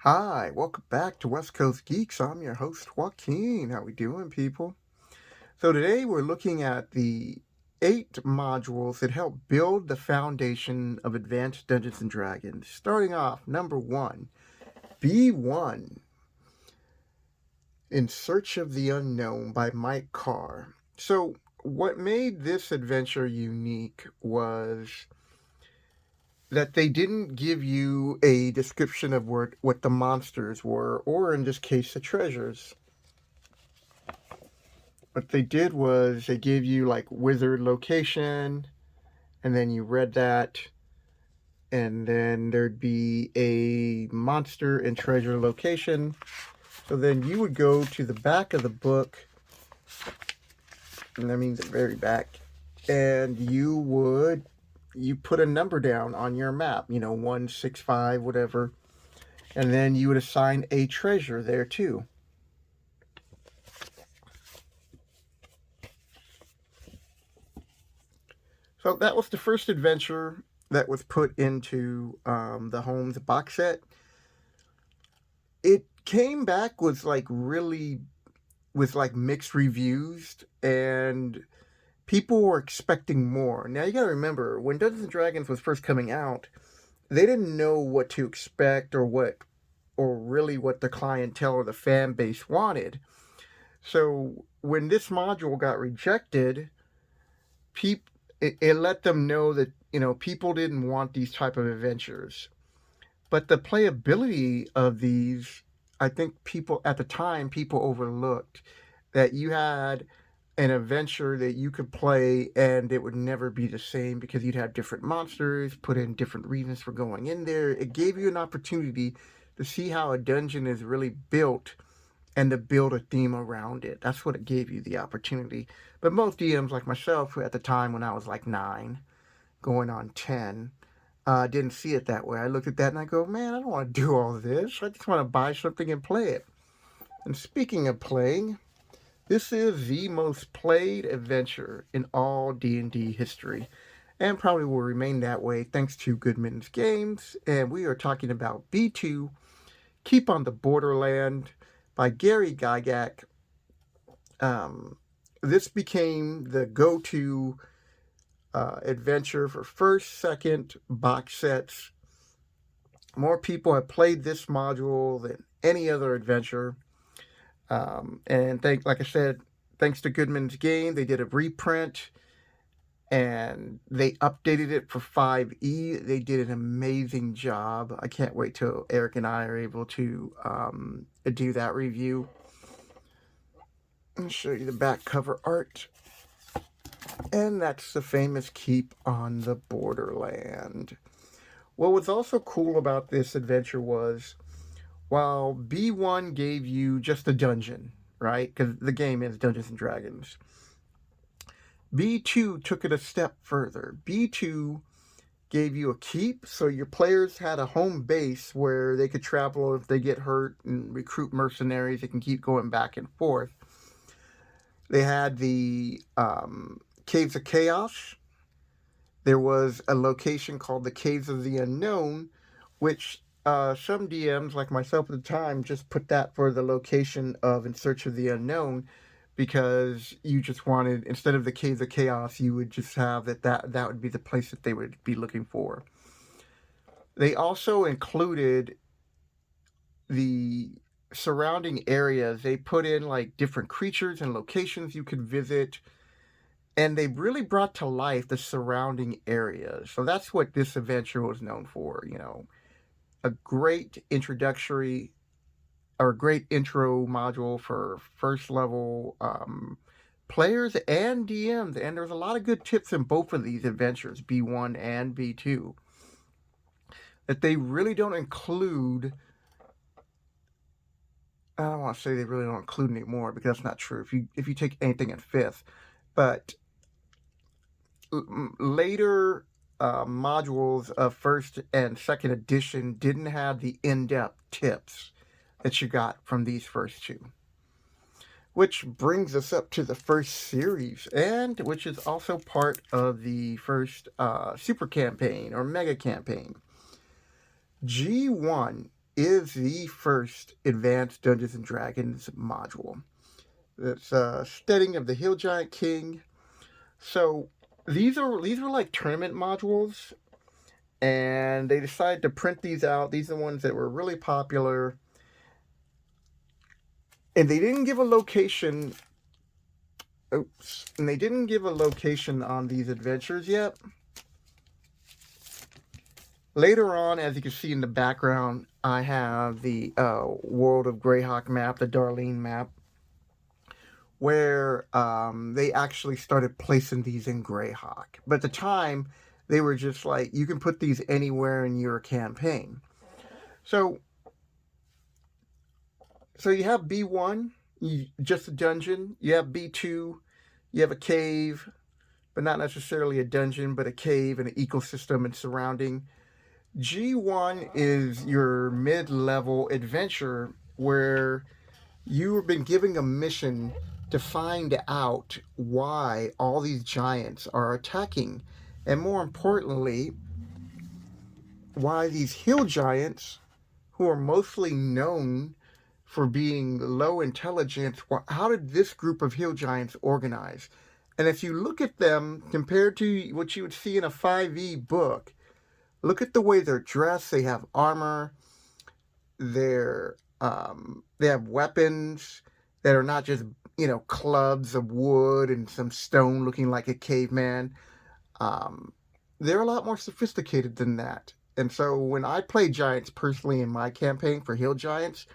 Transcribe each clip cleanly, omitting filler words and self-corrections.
Hi, welcome back to West Coast Geeks. I'm your host, Joaquin. How we doing, people? So today we're looking at the 8 modules that help build the foundation of Advanced Dungeons and Dragons. Starting off, number 1, B1, In Search of the Unknown by Mike Carr. So what made this adventure unique was that they didn't give you a description of what the monsters were, or in this case, the treasures. What they did was they gave you like wizard location, and then you read that, and then there'd be a monster and treasure location. So then you would go to the back of the book, and that means the very back, and you put a number down on your map, 165, whatever, and then you would assign a treasure there too. So that was the first adventure that was put into the Holmes box set. It came back with mixed reviews, and people were expecting more. Now you got to remember, when Dungeons and Dragons was first coming out, they didn't know what to expect or really what the clientele or the fan base wanted. So when this module got rejected, it let them know that people didn't want these type of adventures. But the playability of these, I think people at the time people overlooked that you had an adventure that you could play and it would never be the same because you'd have different monsters, put in different reasons for going in there. It gave you an opportunity to see how a dungeon is really built and to build a theme around it. That's what it gave you, the opportunity. But most DMs like myself, who at the time when I was like 9, going on 10, didn't see it that way. I looked at that and I go, man, I don't want to do all this. I just want to buy something and play it. And speaking of playing, this is the most played adventure in all D&D history, and probably will remain that way thanks to Goodman's Games. And we are talking about B2, Keep on the Borderland by Gary Gygax. This became the go-to adventure for first, second box sets. More people have played this module than any other adventure. And like I said, thanks to Goodman's Game, they did a reprint and they updated it for 5e. They did an amazing job. I can't wait till Eric and I are able to do that review. I'll show you the back cover art. And that's the famous Keep on the Borderland. What was also cool about this adventure was, while B1 gave you just a dungeon, right? Because the game is Dungeons and Dragons. B2 took it a step further. B2 gave you a keep, so your players had a home base where they could travel if they get hurt and recruit mercenaries. They can keep going back and forth. They had the Caves of Chaos. There was a location called the Caves of the Unknown, which some DMs, like myself at the time, just put that for the location of In Search of the Unknown, because you just wanted, instead of the Caves of Chaos, you would just have that would be the place that they would be looking for. They also included the surrounding areas. They put in like different creatures and locations you could visit, and they really brought to life the surrounding areas. So that's what this adventure was known for, a great introductory or a great intro module for first level players and DMs. And there's a lot of good tips in both of these adventures, B1 and B2, that they really don't include. I don't want to say they really don't include anymore, because that's not true if you take anything in 5th. But later modules of 1st and 2nd edition didn't have the in-depth tips that you got from these first 2. Which brings us up to the first series, and which is also part of the first super campaign or mega campaign. G1 is the first Advanced Dungeons and Dragons module. It's Steading of the Hill Giant King. So these were like tournament modules, and they decided to print these out. These are the ones that were really popular, and they didn't give a location. Oops, and they didn't give a location on these adventures yet. Later on, as you can see in the background, I have the World of Greyhawk map, the Darlene map, where they actually started placing these in Greyhawk. But at the time, they were just like, you can put these anywhere in your campaign. So you have B1, just a dungeon. You have B2, you have a cave, but not necessarily a dungeon, but a cave and an ecosystem and surrounding. G1 is your mid-level adventure where you've been given a mission to find out why all these giants are attacking, and more importantly, why these hill giants, who are mostly known for being low intelligence, how did this group of hill giants organize? And if you look at them compared to what you would see in a 5e book, look at the way they're dressed. They have armor. They have weapons that are not just, clubs of wood and some stone looking like a caveman. They're a lot more sophisticated than that. And so when I play giants personally in my campaign for hill giants,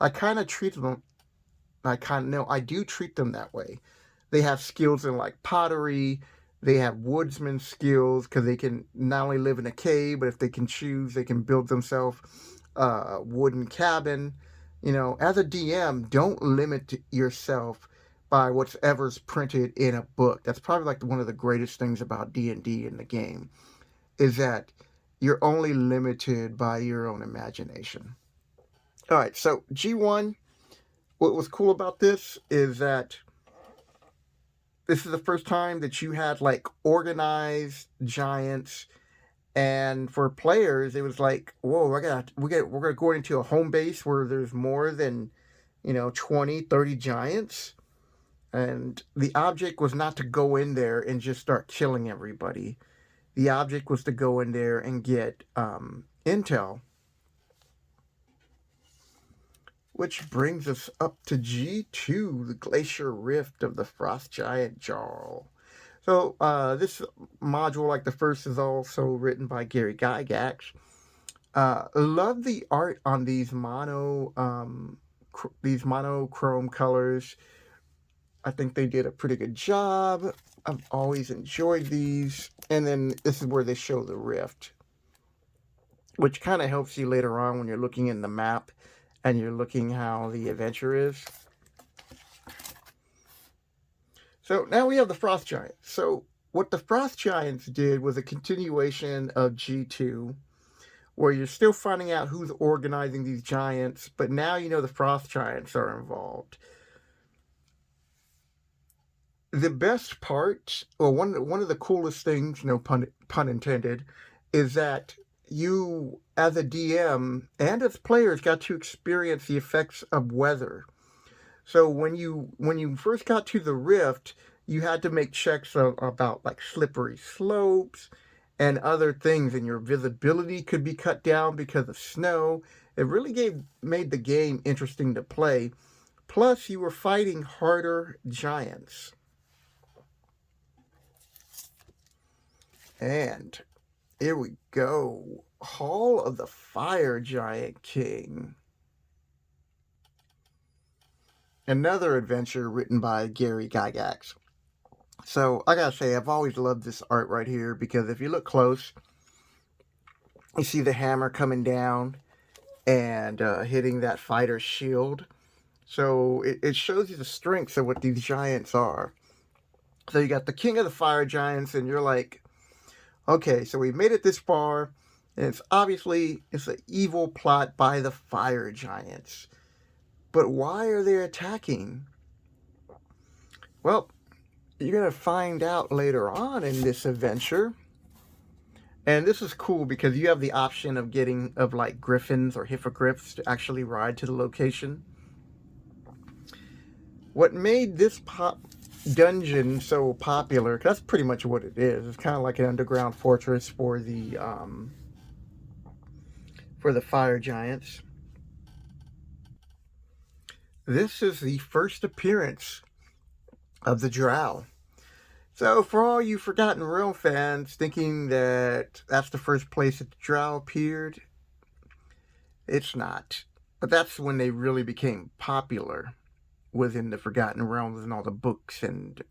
I kind of treat them, I do treat them that way. They have skills in like pottery. They have woodsman skills because they can not only live in a cave, but if they can choose, they can build themselves a wooden cabin. As a DM, don't limit yourself by whatever's printed in a book. That's probably like one of the greatest things about D&D in the game, is that you're only limited by your own imagination. All right, so G1, what was cool about this is that this is the first time that you had like organized giants, and for players it was like, whoa, we're gonna go into a home base where there's more than 20, 30 giants, and the object was not to go in there and just start killing everybody. The object was to go in there and get intel. Which brings us up to G2, the Glacial Rift of the Frost Giant Jarl. So this module, like the first, is also written by Gary Gygax. Love the art on these monochrome colors. I think they did a pretty good job. I've always enjoyed these. And then this is where they show the rift, which kind of helps you later on when you're looking in the map and you're looking how the adventure is. So now we have the Frost Giants. So what the Frost Giants did was a continuation of G2, where you're still finding out who's organizing these giants, but now the Frost Giants are involved. The best part, or one of the coolest things, no pun intended, is that you, as a DM and as players, got to experience the effects of weather. So when you first got to the rift, you had to make checks about like slippery slopes and other things, and your visibility could be cut down because of snow. It really made the game interesting to play. Plus, you were fighting harder giants. And here we go. Hall of the Fire Giant King. Another adventure written by Gary Gygax. So I gotta say, I've always loved this art right here, because if you look close, you see the hammer coming down and hitting that fighter's shield. So it shows you the strengths of what these giants are. So you got the king of the fire giants, and you're like, okay, so we made it this far, and it's an evil plot by the fire giants. But why are they attacking? Well, you're going to find out later on in this adventure. And this is cool because you have the option of like griffins or hippogriffs to actually ride to the location. What made this dungeon so popular, 'cause that's pretty much what it is. It's kind of like an underground fortress for the fire giants. This is the first appearance of the drow. So for all you Forgotten Realm fans thinking that that's the first place that the drow appeared, it's not. But that's when they really became popular within the Forgotten Realms and all the books and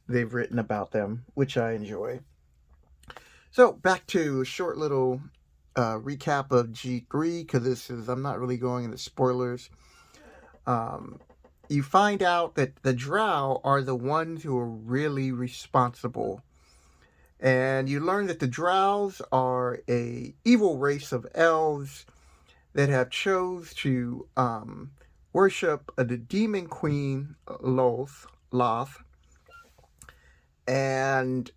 they've written about them, which I enjoy. So back to a short little recap of G3, because I'm not really going into spoilers. You find out that the drow are the ones who are really responsible. And you learn that the drows are a evil race of elves that have chose to worship the demon queen Loth, and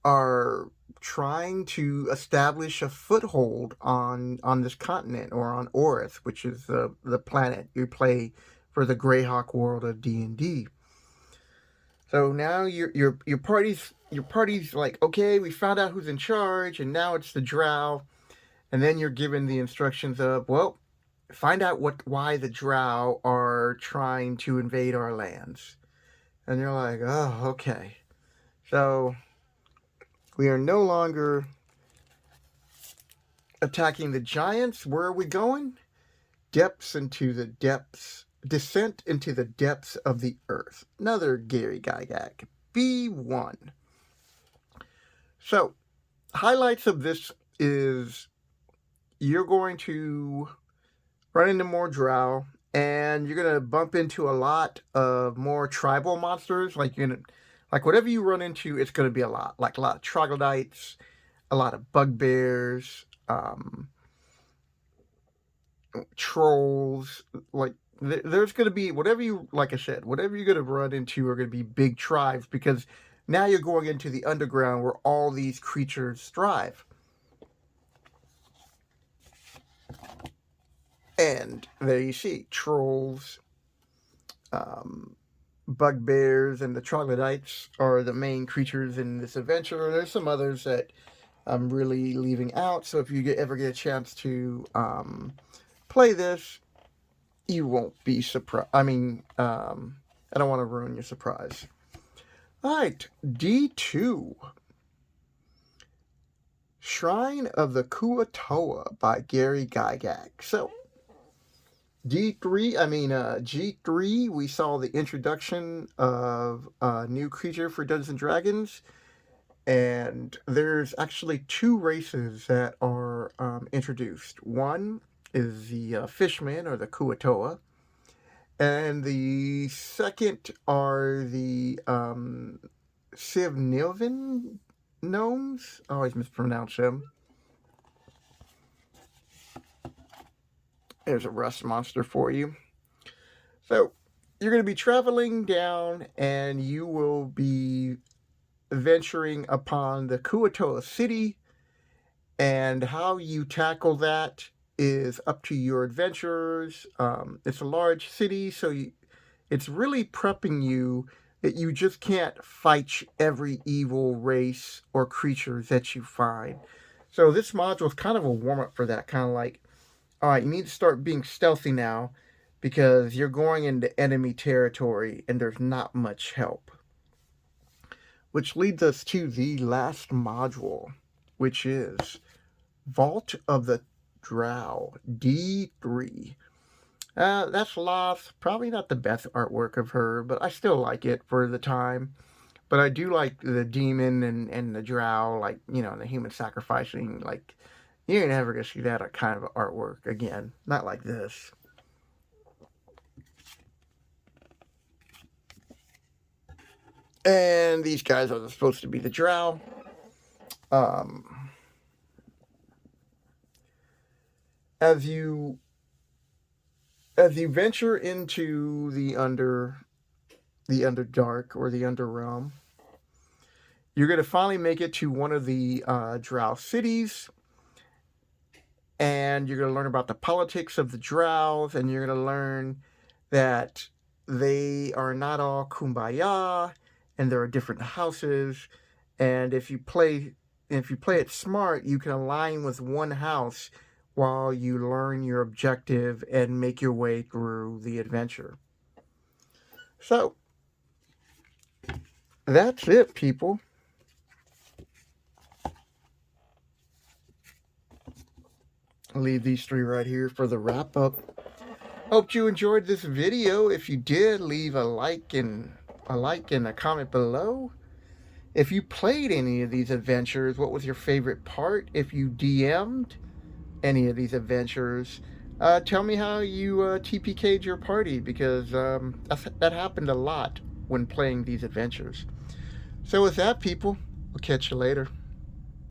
are trying to establish a foothold on this continent, or on Orith, which is the planet you play for the Greyhawk world of D&D. So now your party's like, okay, we found out who's in charge, and now it's the drow, and then you're given the instructions of, well, find out why the drow are trying to invade our lands. And you're like, oh, okay. So we are no longer attacking the giants. Where are we going? Descent into the depths of the earth. Another Gary Gygax. B1. So, highlights of this is you're going to run into more drow, and you're going to bump into a lot of more tribal monsters. Like whatever you run into, it's going to be a lot. Like a lot of troglodytes, a lot of bugbears, trolls. Like there's going to be like I said, whatever you're going to run into are going to be big tribes, because now you're going into the underground where all these creatures thrive. And there you see trolls, bugbears, and the troglodytes are the main creatures in this adventure. There's some others that I'm really leaving out, so if you ever get a chance to play this, you won't be surprised. I mean, I don't want to ruin your surprise. Alright, D2. Shrine of the Kuo-toa by Gary Gygax. So, G3, we saw the introduction of a new creature for Dungeons & Dragons, and there's actually two races that are introduced. One is the fishmen, or the kuo-toa, and the second are the Sivnilvan gnomes. I always mispronounce them. There's a rust monster for you. So, you're going to be traveling down, and you will be venturing upon the kuo-toa city, and how you tackle that is up to your adventurers. It's a large city, so it's really prepping you that you just can't fight every evil race or creature that you find. So this module is kind of a warm-up for that, kind of like, all right, you need to start being stealthy now, because you're going into enemy territory and there's not much help. Which leads us to the last module, which is Vault of the Drow, D3. That's Loth. Probably not the best artwork of her, but I still like it for the time. But I do like the demon and the drow, like, the human sacrificing. Like, you're never going to see that kind of artwork again. Not like this. And these guys are supposed to be the drow. As you venture into the Underdark, or the Underrealm, You're going to finally make it to one of the drow cities, and you're going to learn about the politics of the drows, and you're going to learn that they are not all kumbaya, and there are different houses. And if you play it smart, you can align with one house while you learn your objective and make your way through the adventure. So that's it, people. I'll leave these 3 right here for the wrap up. Hope you enjoyed this video. If you did, leave a like and a comment below. If you played any of these adventures, what was your favorite part? If you DM'd any of these adventures, tell me how you TPK'd your party, because that happened a lot when playing these adventures. So with that, people, we'll catch you later.